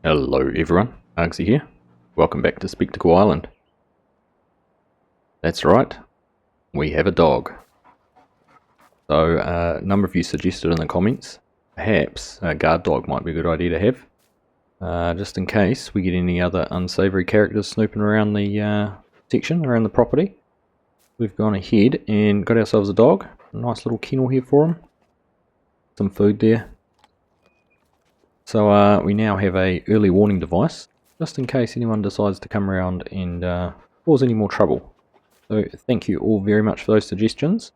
Hello everyone, Argsy here. Welcome back to Spectacle Island. That's right, we have a dog. So a number of you suggested in the comments, perhaps a guard dog might be a good idea to have. Just in case we get any other unsavoury characters snooping around the section, around the property. We've gone ahead and got ourselves a dog. A nice little kennel here for him. Some food there. So we now have a early warning device, just in case anyone decides to come around and cause any more trouble. So thank you all very much for those suggestions.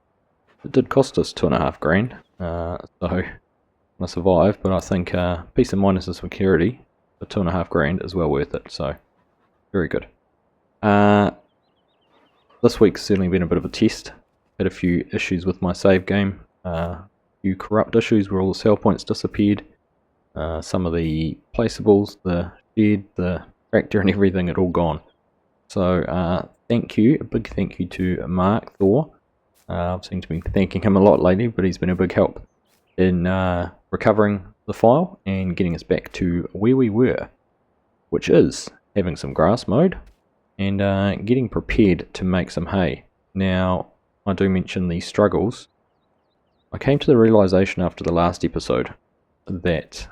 It did cost us $2.5 grand, so I survived, but I think peace of mind as a security for $2.5 grand is well worth it, so very good. This week's certainly been a bit of a test. Had a few issues with my save game, a few corrupt issues where all the sell points disappeared. Some of the placeables, the shed, the tractor and everything had all gone. So thank you, a big thank you to Mark Thor. I've seemed to be thanking him a lot lately, but he's been a big help in recovering the file and getting us back to where we were, which is having some grass mowed and getting prepared to make some hay. Now, I do mention these struggles. I came to the realization after the last episode that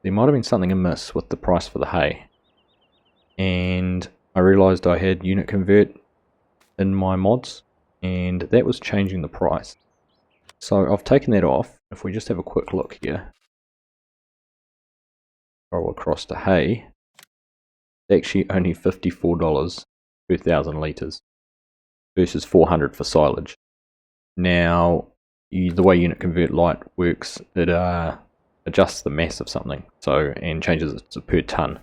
there might have been something amiss with the price for the hay, and I realised I had unit convert in my mods and that was changing the price. So I've taken that off. If we just have a quick look here, scroll across to hay, it's actually only $54 per 1,000 litres versus 400 for silage. Now the way unit convert light works, it adjusts the mass of something, so and changes it to per ton.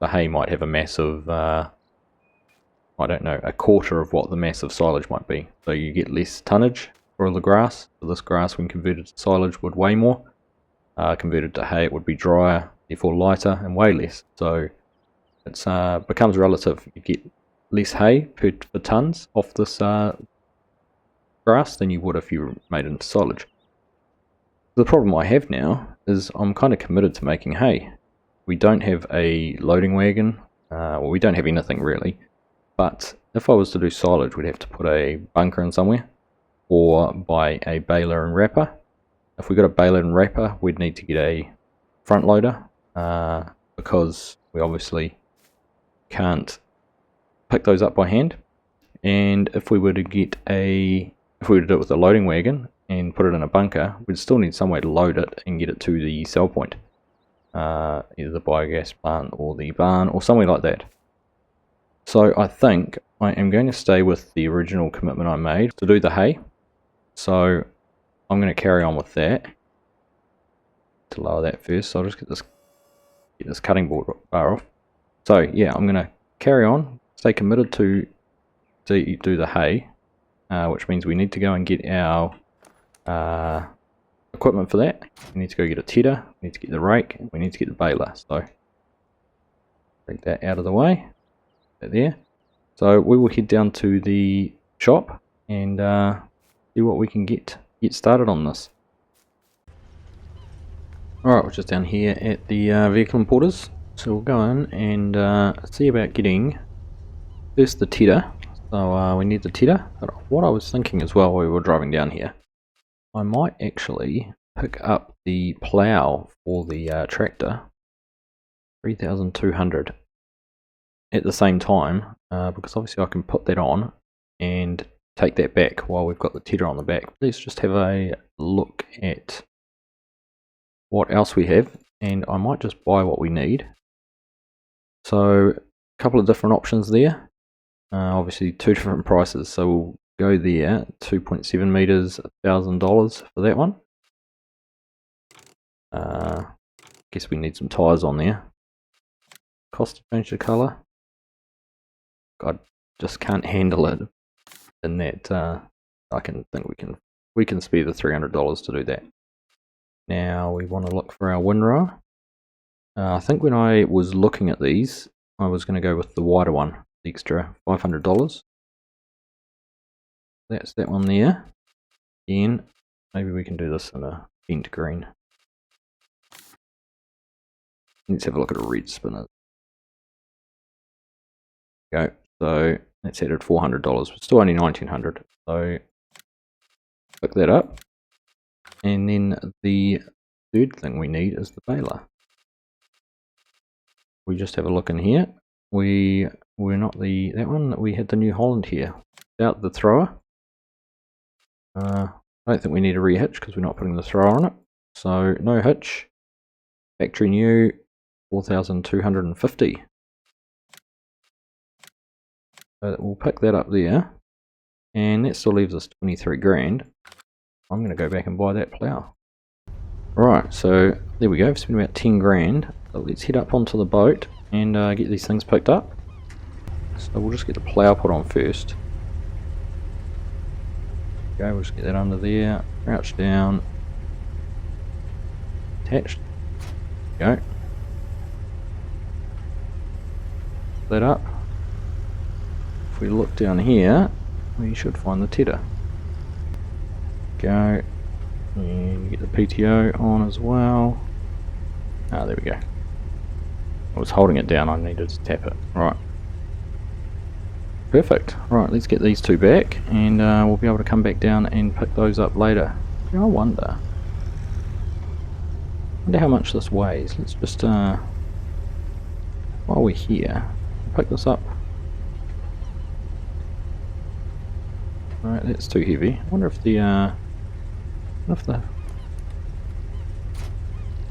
The hay might have a mass of I don't know, a quarter of what the mass of silage might be, so you get less tonnage for the grass. So this grass, when converted to silage, would weigh more. Converted to hay, it would be drier, therefore lighter and weigh less. So it becomes relative. You get less hay per tons off this grass than you would if you made it into silage. The problem I have now is I'm kind of committed to making hay. We don't have a loading wagon, well, we don't have anything really, but if I was to do silage, we'd have to put a bunker in somewhere or buy a baler and wrapper. If we got a baler and wrapper, we'd need to get a front loader because we obviously can't pick those up by hand. And if we were to do it with a loading wagon and put it in a bunker, we'd still need some way to load it and get it to the sell point, either the biogas plant or the barn or somewhere like that. So I think I am going to stay with the original commitment I made to do the hay. So I'm going to carry on with that. To lower that first, so I'll just get this cutting board bar off. So yeah, I'm going to carry on, stay committed to do the hay, which means we need to go and get our equipment for that. We need to go get a tedder, we need to get the rake, and we need to get the baler. So take that out of the way. There. So we will head down to the shop and see what we can get started on this. Alright, we're just down here at the vehicle importers. So we'll go in and see about getting first the tedder. So we need the tedder. But what I was thinking as well while we were driving down here, I might actually pick up the plough for the tractor, 3,200. At the same time, because obviously I can put that on and take that back while we've got the tedder on the back. Let's just have a look at what else we have, and I might just buy what we need. So a couple of different options there, obviously two different prices, so we'll go there, 2.7 meters, $1,000 for that one. Guess we need some tyres on there. Cost to change the colour, I just can't handle it in that. I think we can spare the $300 to do that. Now we want to look for our windrower. I think when I was looking at these, I was going to go with the wider one, the extra $500. That's that one there. Again, maybe we can do this in a bent green. Let's have a look at a red spinner. Go. So that's set at $400. It's still only $1,900. So pick that up. And then the third thing we need is the baler. We just have a look in here. We're not that one. We had the New Holland here. Without the thrower. I don't think we need a rehitch because we're not putting the thrower on it. So no hitch. Factory new, 4,250. So we'll pick that up there, and that still leaves us 23 grand. I'm going to go back and buy that plough. Right, so there we go. We've spent about 10 grand. So let's head up onto the boat and get these things picked up. So we'll just get the plough put on first. Okay, we'll just get that under there, crouch down, attached. Go. That up. If we look down here, we should find the tedder. Go. And get the PTO on as well. Ah, there we go. I was holding it down, I needed to tap it. Right. Perfect. Right, let's get these two back, and we'll be able to come back down and pick those up later. I wonder how much this weighs. Let's just, while we're here, pick this up. Right, that's too heavy. I wonder if the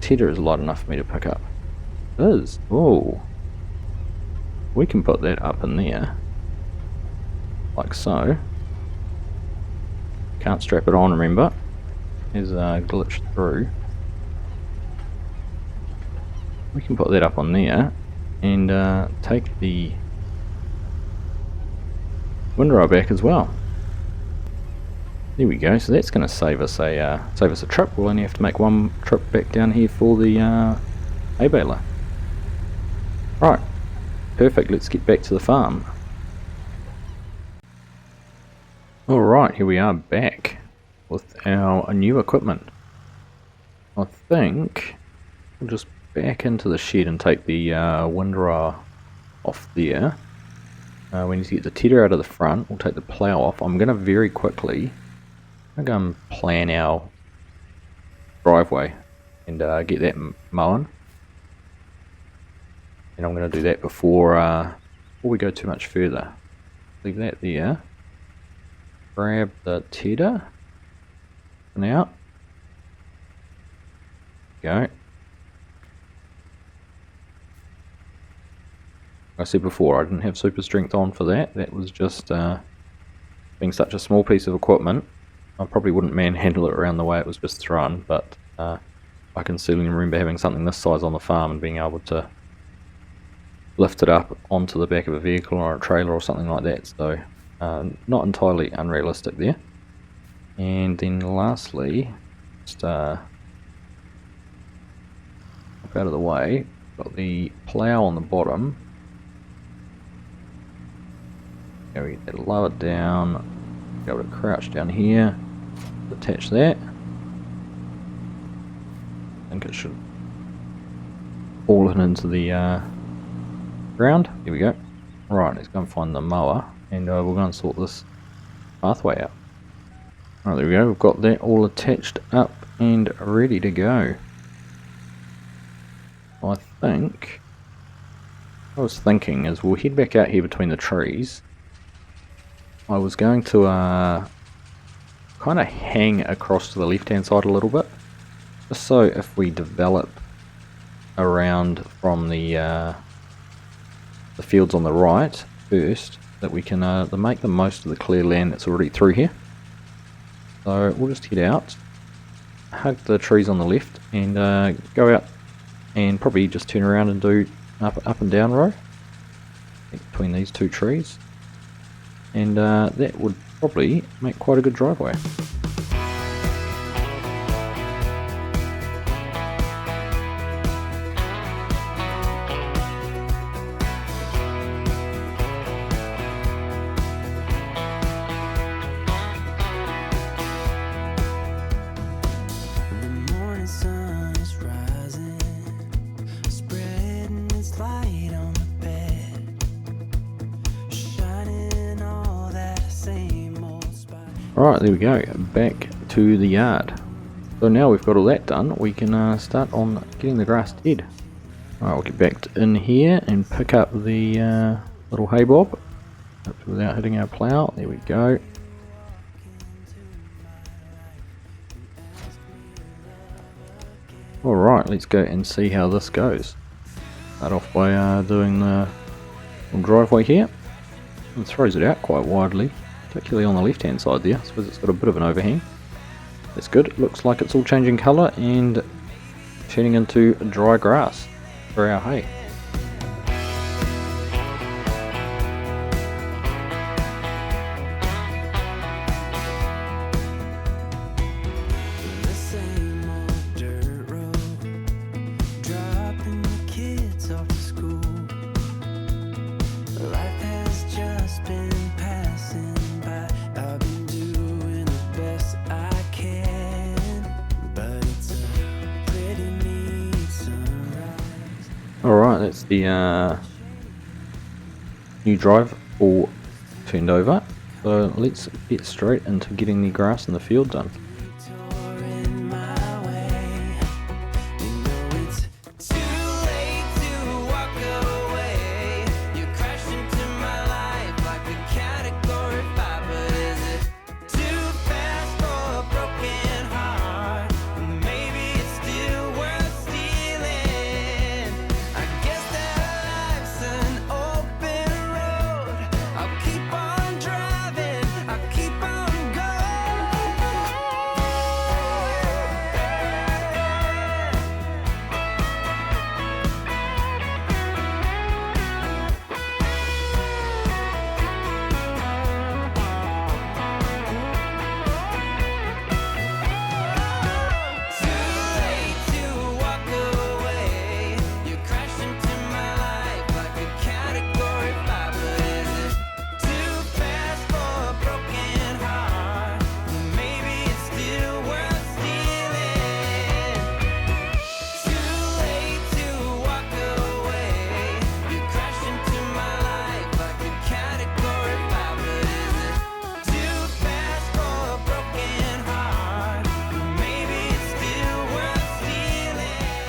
tedder is light enough for me to pick up. It is. Oh, we can put that up in there, like so. Can't strap it on, remember. There's a glitch through. We can put that up on there and take the windrow back as well. There we go. So that's going to save us a trip. We'll only have to make one trip back down here for the hay baler. Right, perfect. Let's get back to the farm. All right, here we are back with our new equipment. I think we'll just back into the shed and take the windrow off there. We need to get the tedder out of the front. We'll take the plough off. I'm going to very quickly go and plan our driveway and get that mowing. And I'm going to do that before we go too much further. Leave that there. Grab the tedder for now. Go. I said before, I didn't have super strength on for that. That was just being such a small piece of equipment. I probably wouldn't manhandle it around the way it was just thrown, but I can certainly remember having something this size on the farm and being able to lift it up onto the back of a vehicle or a trailer or something like that. So not entirely unrealistic there. And then lastly, just up out of the way, got the plough on the bottom. Go get that lower down, be able to crouch down here, attach that. I think it should fall in into the ground. Here we go. Right, let's go and find the mower, and we'll go and sort this pathway out. Right, there we go. We've got that all attached up and ready to go. I think what I was thinking is we'll head back out here between the trees. I was going to kind of hang across to the left hand side a little bit, just so if we develop around from the fields on the right first, that we can make the most of the clear land that's already through here. So we'll just head out, hug the trees on the left, and go out and probably just turn around and do up and down row between these two trees. And that would probably make quite a good driveway. The morning sun is rising, spread Alright, there we go, back to the yard. So now we've got all that done, we can start on getting the grass dead. Alright, we'll get back in here and pick up the little hay bob without hitting our plough. There we go. Alright, let's go and see how this goes. Start off by doing the driveway here. It throws it out quite widely, particularly on the left hand side there. I suppose it's got a bit of an overhang. That's good. Looks like it's all changing colour and turning into dry grass for our hay. Alright, that's the new drive all turned over, so let's get straight into getting the grass in the field done.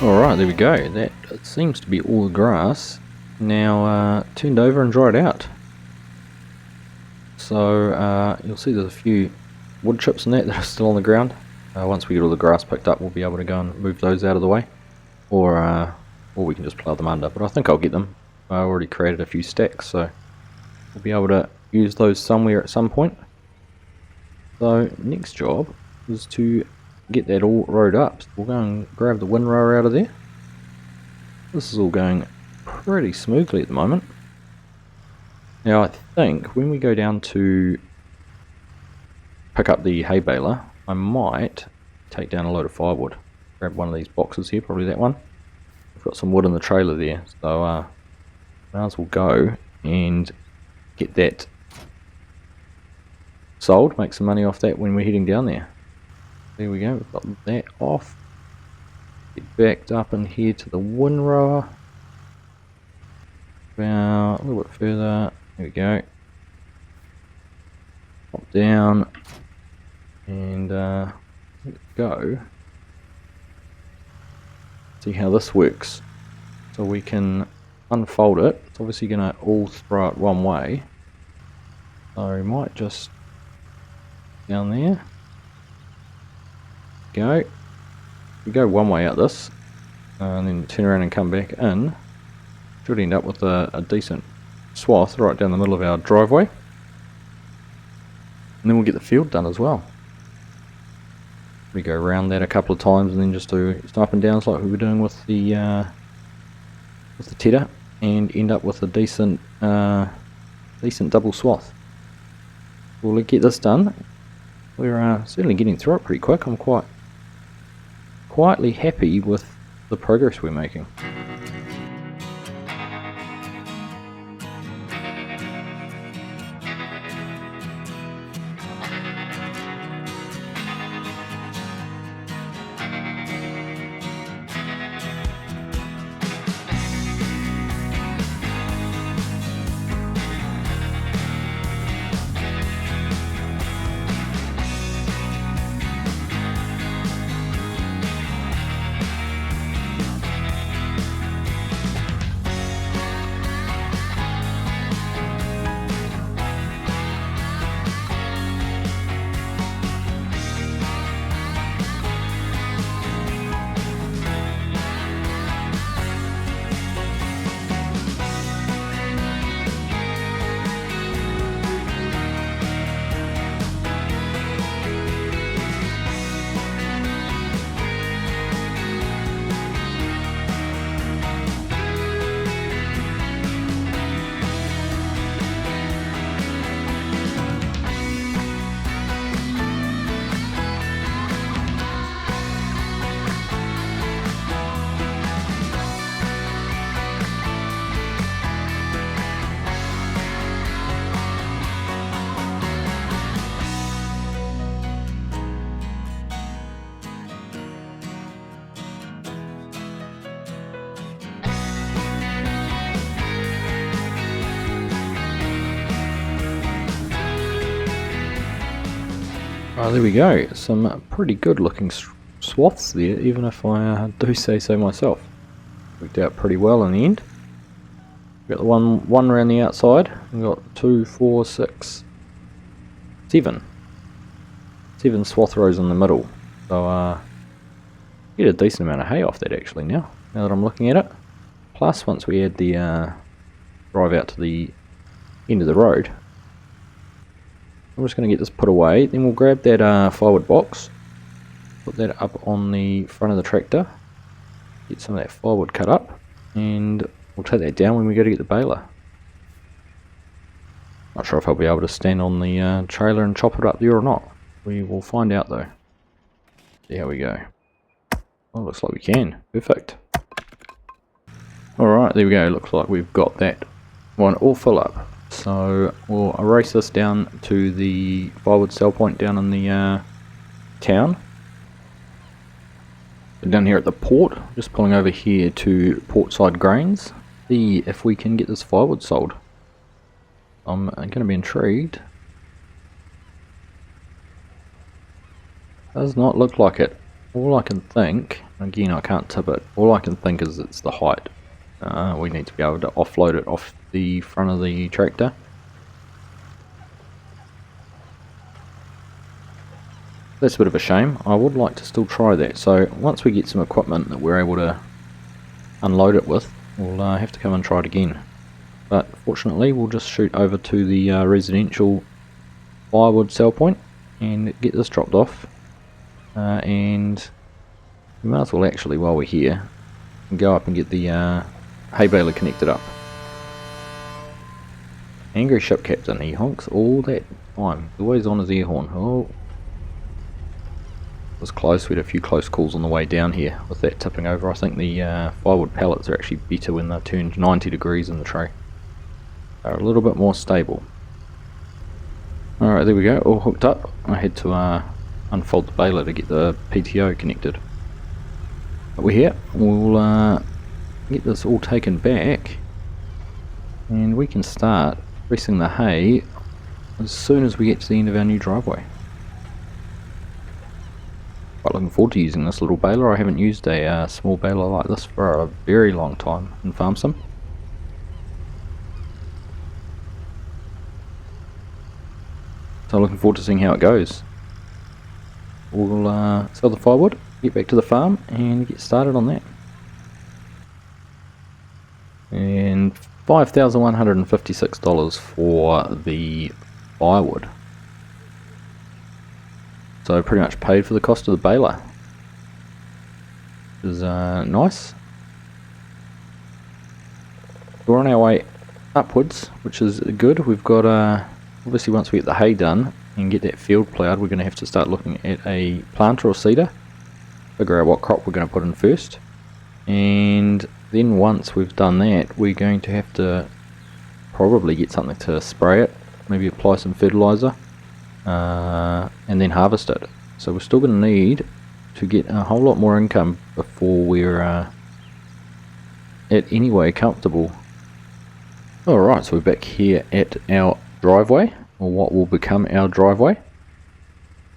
Alright, there we go. That seems to be all the grass now turned over and dried out. So you'll see there's a few wood chips and that are still on the ground. Once we get all the grass picked up, we'll be able to go and move those out of the way, or we can just plough them under. But I think I'll get them. I already created a few stacks, so we'll be able to use those somewhere at some point. So next job is to get that all rowed up. So we'll go and grab the windrower out of there. This is all going pretty smoothly at the moment. Now I think when we go down to pick up the hay baler, I might take down a load of firewood. Grab one of these boxes here, probably that one. We've got some wood in the trailer there, so might as well go and get that sold, make some money off that when we're heading down there. There we go, we've got that off. Get backed up in here to the windrower. About a little bit further. There we go. Pop down and let's go. See how this works. So we can unfold it. It's obviously going to all throw it one way. So we might just down there. Go. We go one way out this, and then turn around and come back in. Should end up with a decent swath right down the middle of our driveway, and then we'll get the field done as well. We go around that a couple of times, and then just do some up and downs like we were doing with the tedder, and end up with a decent double swath. We'll get this done. We're certainly getting through it pretty quick. I'm quietly happy with the progress we're making. Oh, there we go. Some pretty good looking swaths there, even if I do say so myself. Worked out pretty well in the end. We've got the one around the outside. We've got 2, 4, 6, 7. 7 swath rows in the middle. So get a decent amount of hay off that actually now that I'm looking at it. Plus once we add the drive out to the end of the road, I'm just going to get this put away. Then we'll grab that firewood box, put that up on the front of the tractor, get some of that firewood cut up, and we'll take that down when we go to get the baler. Not sure if I'll be able to stand on the trailer and chop it up there or not. We will find out though. See how we go. Oh, looks like we can. Perfect. Alright, there we go. Looks like we've got that one all full up. So we'll erase this down to the firewood sell point down in the town. Down here at the port, just pulling over here to Portside Grains. See if we can get this firewood sold. I'm going to be intrigued. Does not look like it. All I can think, again I can't tip it, all I can think is it's the height. We need to be able to offload it off the front of the tractor. That's a bit of a shame. I would like to still try that. So once we get some equipment that we're able to unload it with, we'll have to come and try it again. But fortunately we'll just shoot over to the residential firewood sell point and get this dropped off. And we might as well actually, while we're here, go up and get the hay baler connected up. Angry ship captain, he honks all that time. Always on his air horn. Oh, it was close. We had a few close calls on the way down here with that tipping over. I think the firewood pallets are actually better when they're turned 90 degrees in the tray. They're a little bit more stable. Alright, there we go, all hooked up. I had to unfold the baler to get the PTO connected. But we're here. We'll get this all taken back and we can start pressing the hay as soon as we get to the end of our new driveway. Quite looking forward to using this little baler. I haven't used a small baler like this for a very long time in farm sim. So looking forward to seeing how it goes. We'll sell the firewood, get back to the farm and get started on that. And $5,156 for the firewood. So pretty much paid for the cost of the baler. Which is nice. We're on our way upwards, which is good. We've got obviously once we get the hay done and get that field ploughed, we're going to have to start looking at a planter or seeder. Figure out what crop we're going to put in first. And then once we've done that, we're going to have to probably get something to spray it. Maybe apply some fertilizer. And then harvest it. So we're still going to need to get a whole lot more income before we're at anyway comfortable. Alright, so we're back here at our driveway, or what will become our driveway.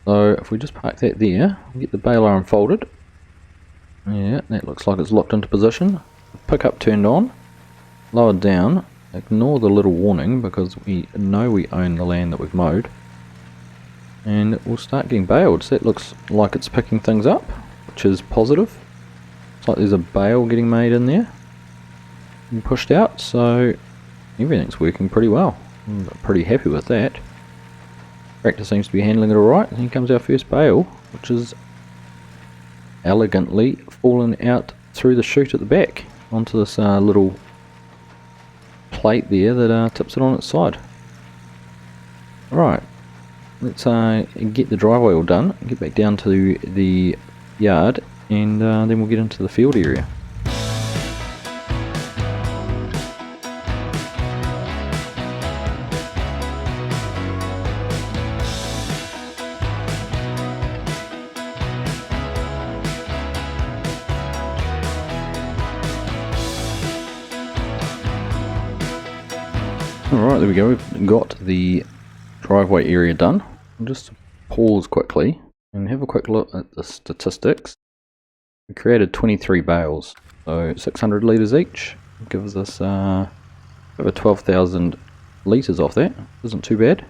So if we just park that there, we'll get the baler unfolded. Yeah, that looks like it's locked into position. Pickup turned on, lowered down. Ignore the little warning because we know we own the land that we've mowed. And we'll start getting baled. So that looks like it's picking things up, which is positive. Looks like there's a bale getting made in there and pushed out, so everything's working pretty well. I'm pretty happy with that. Tractor seems to be handling it alright. And here comes our first bale, which is elegantly fallen out through the chute at the back onto this little plate there that tips it on its side. Alright. Let's get the driveway all done, get back down to the yard, and then we'll get into the field area. Alright, there we go, we've got the driveway area done. I'll just pause quickly and have a quick look at the statistics. We created 23 bales, so 600 litres each. Gives us over 12,000 litres off that. Isn't too bad.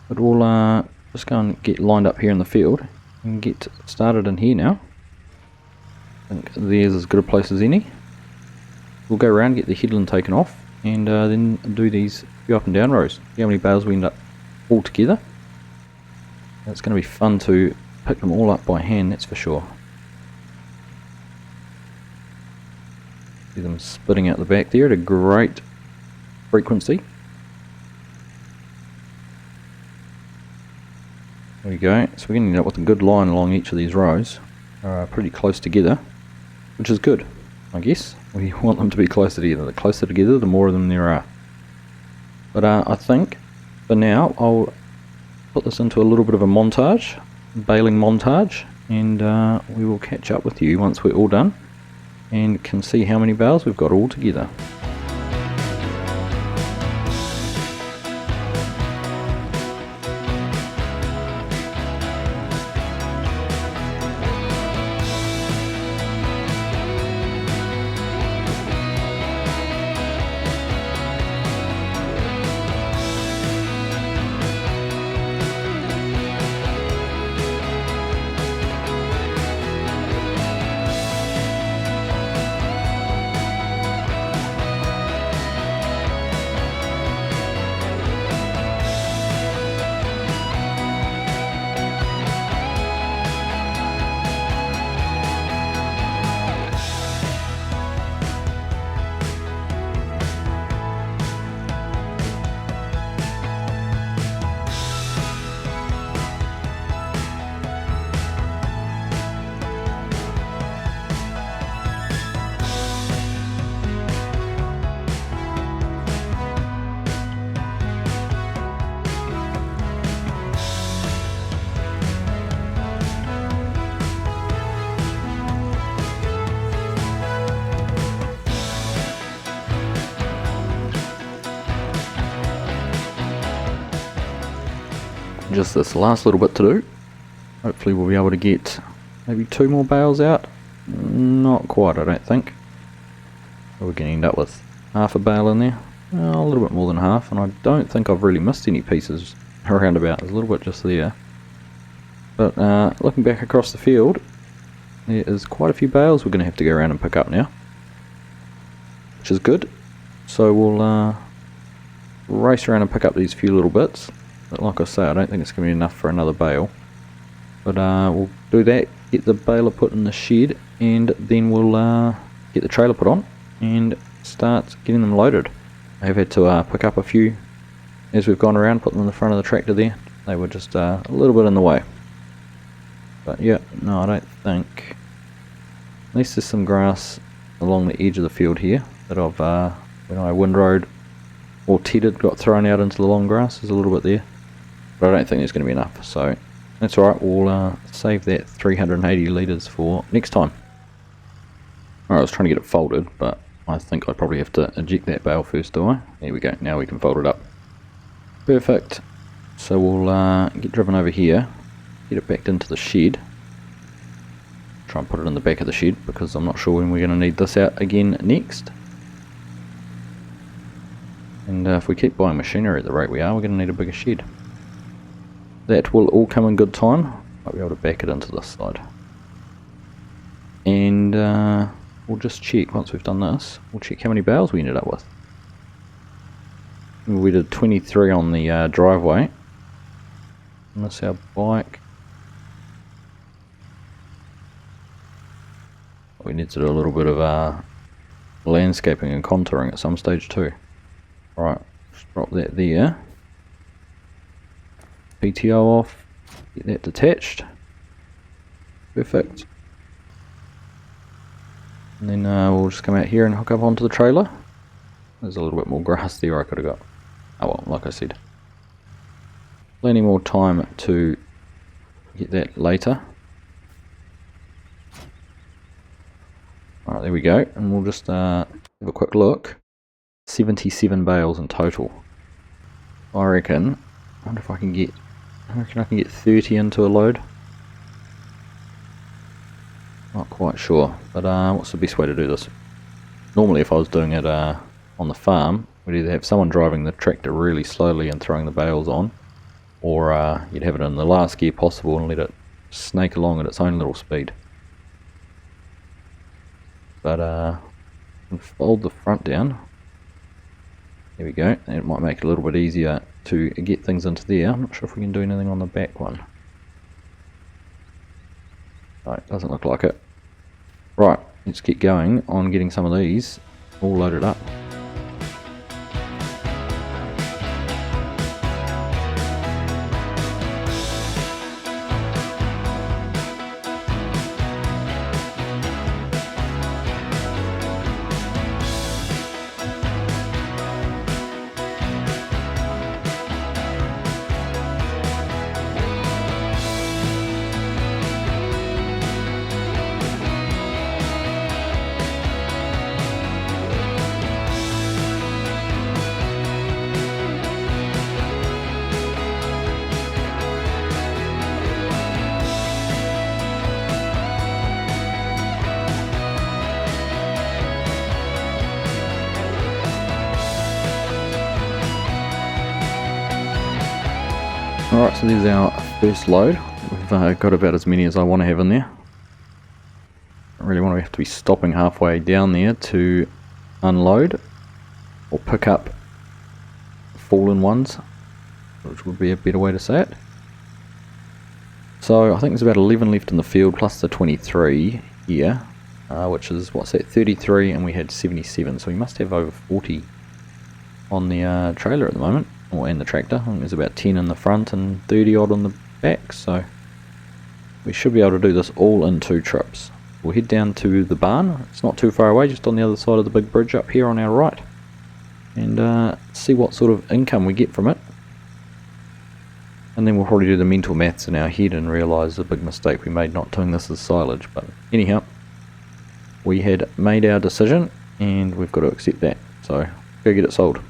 But we'll just go and get lined up here in the field and get started in here now. I think there's as good a place as any. We'll go around, get the headland taken off, and then do these few up and down rows. See how many bales we end up all together. It's going to be fun to pick them all up by hand, that's for sure. See them spitting out the back there at a great frequency. There we go. So we're going to end up with a good line along each of these rows. Pretty close together, which is good, I guess. We want them to be closer together. The closer together, the more of them there are. But I think, for now, I'll put this into a little bit of a montage, baling montage, and we will catch up with you once we're all done and can see how many bales we've got all together. Just this last little bit to do. Hopefully we'll be able to get maybe 2 more bales out. Not quite, I don't think. So we're going to end up with half a bale in there. A little bit more than half, and I don't think I've really missed any pieces around about. There's a little bit just there. But looking back across the field, there is quite a few bales we're going to have to go around and pick up now, which is good. So we'll race around and pick up these few little bits. But like I say, I don't think it's going to be enough for another bale. But we'll do that, get the baler put in the shed, and then we'll get the trailer put on and start getting them loaded. I have had to pick up a few as we've gone around, put them in the front of the tractor there. They were just a little bit in the way. But yeah, no, I don't think. At least there's some grass along the edge of the field here that I've, when I windrowed or tedded, got thrown out into the long grass. There's a little bit there. But I don't think there's going to be enough, so that's alright. We'll save that 380 litres for next time. Alright, I was trying to get it folded, but I think I probably have to eject that bale first, do I? There we go, now we can fold it up. Perfect. So we'll get driven over here, get it backed into the shed. Try and put it in the back of the shed, because I'm not sure when we're going to need this out again next. And if we keep buying machinery at the rate we are, we're going to need a bigger shed. That will all come in good time. Might be able to back it into this side. And we'll just check, once we've done this, we'll check how many bales we ended up with. We did 23 on the driveway. And that's our bike. We need to do a little bit of landscaping and contouring at some stage too. Right, just drop that there. PTO off, get that detached. Perfect. And then we'll just come out here and hook up onto the trailer. There's a little bit more grass there I could have got. Oh well, like I said. Plenty more time to get that later. Alright, there we go. And we'll just have a quick look. 77 bales in total. I reckon, I wonder if I can get I reckon I can get 30 into a load. Not quite sure, but what's the best way to do this? Normally if I was doing it on the farm, we'd either have someone driving the tractor really slowly and throwing the bales on, or you'd have it in the last gear possible and let it snake along at its own little speed. But fold the front down. There we go. It might make it a little bit easier to get things into there. I'm not sure if we can do anything on the back one. No, doesn't look like it. Right, let's get going on getting some of these all loaded up. Alright, so there's our first load. We've got about as many as I want to have in there. I really want to have to be stopping halfway down there to unload or pick up fallen ones, which would be a better way to say it. So I think there's about 11 left in the field plus the 23 here, which is, what's that, 33, and we had 77, so we must have over 40 on the trailer at the moment, or in the tractor. I think there's about 10 in the front and 30 odd on the back, so we should be able to do this all in 2 trips. We'll head down to the barn. It's not too far away, just on the other side of the big bridge up here on our right, and see what sort of income we get from it. And then we'll probably do the mental maths in our head and realise the big mistake we made not doing this as silage. But anyhow, we had made our decision and we've got to accept that, so go get it sold.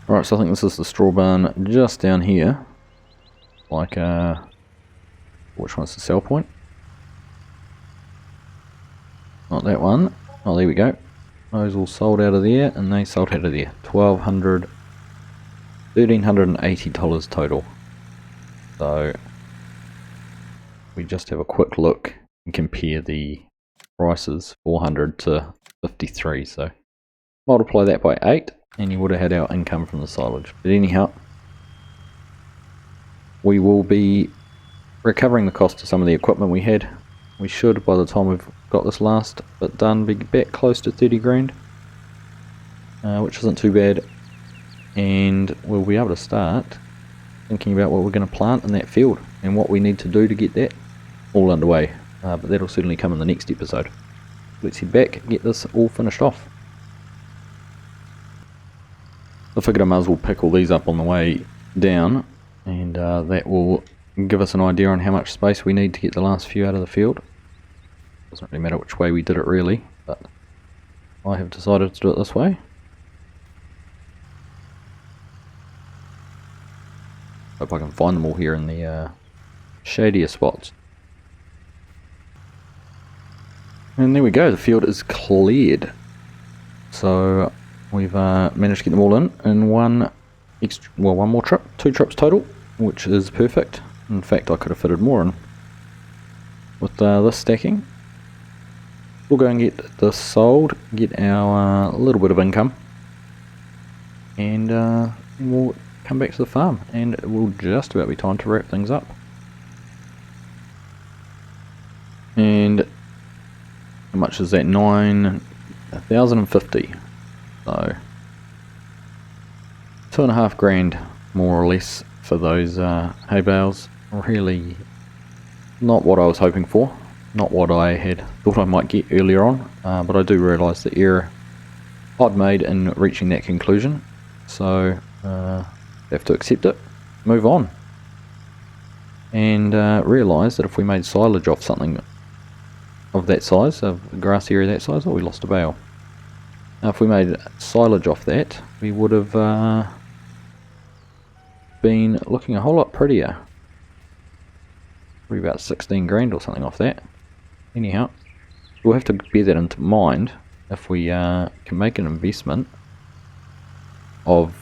Alright, so I think this is the straw barn just down here, like which one's the sell point? Not that one. Oh, there we go. Those all sold out of there, and they sold out of there. $1,380 total. So we just have a quick look and compare the prices, 400 to 53. So multiply that by 8 and you would have had our income from the silage. But anyhow, we will be recovering the cost of some of the equipment we had. We should, by the time we've got this last bit done, be back close to 30 grand, which isn't too bad. And we'll be able to start thinking about what we're going to plant in that field and what we need to do to get that all underway. But that'll certainly come in the next episode. Let's head back and get this all finished off. I figured I might as well pick all these up on the way down, and that will give us an idea on how much space we need to get the last few out of the field. Doesn't really matter which way we did it really, but I have decided to do it this way. Hope I can find them all here in the shadier spots. And there we go, the field is cleared. So we've managed to get them all in one more trip, 2 trips total, which is perfect. In fact, I could have fitted more in with this stacking. We'll go and get this sold, get our little bit of income, and we'll come back to the farm, and it will just about be time to wrap things up. And how much is that? 9,050. So 2.5 grand more or less for those hay bales. Really not what I was hoping for, not what I had thought I might get earlier on, but I do realise the error I'd made in reaching that conclusion, so have to accept it, move on, and realise that if we made silage off something of that size, of a grass area that size, we lost a bale. Now if we made silage off that, we would have been looking a whole lot prettier. Probably about 16 grand or something off that. Anyhow, we'll have to bear that into mind if we can make an investment of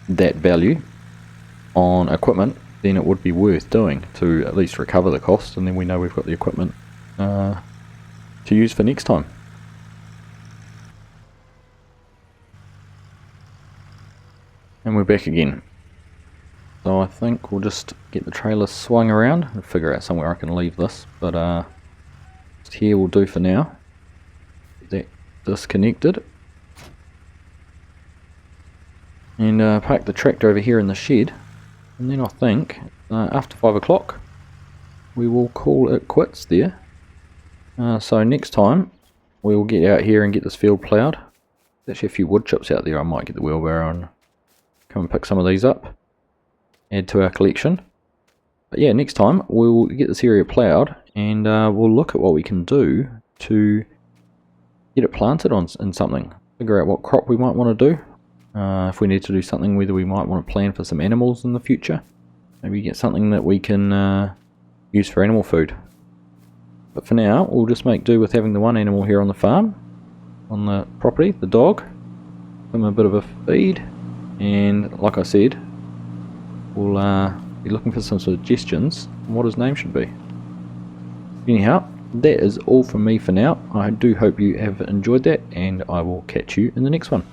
that value on equipment. Then it would be worth doing to at least recover the cost, and then we know we've got the equipment to use for next time. And we're back again. So I think we'll just get the trailer swung around and figure out somewhere I can leave this, but just here will do for now. Get that disconnected. And park the tractor over here in the shed, and then I think after 5 o'clock we will call it quits there. So next time we will get out here and get this field ploughed. There's actually a few wood chips out there. I might get the wheelbarrow and come and pick some of these up, add to our collection. But yeah, next time we'll get this area ploughed, and we'll look at what we can do to get it planted in something. Figure out what crop we might want to do. If we need to do something, whether we might want to plan for some animals in the future. Maybe get something that we can use for animal food. But for now, we'll just make do with having the one animal here on the farm, on the property, the dog. Give him a bit of a feed, and like I said, we'll be looking for some suggestions on what his name should be. Anyhow, that is all from me for now. I do hope you have enjoyed that, and I will catch you in the next one.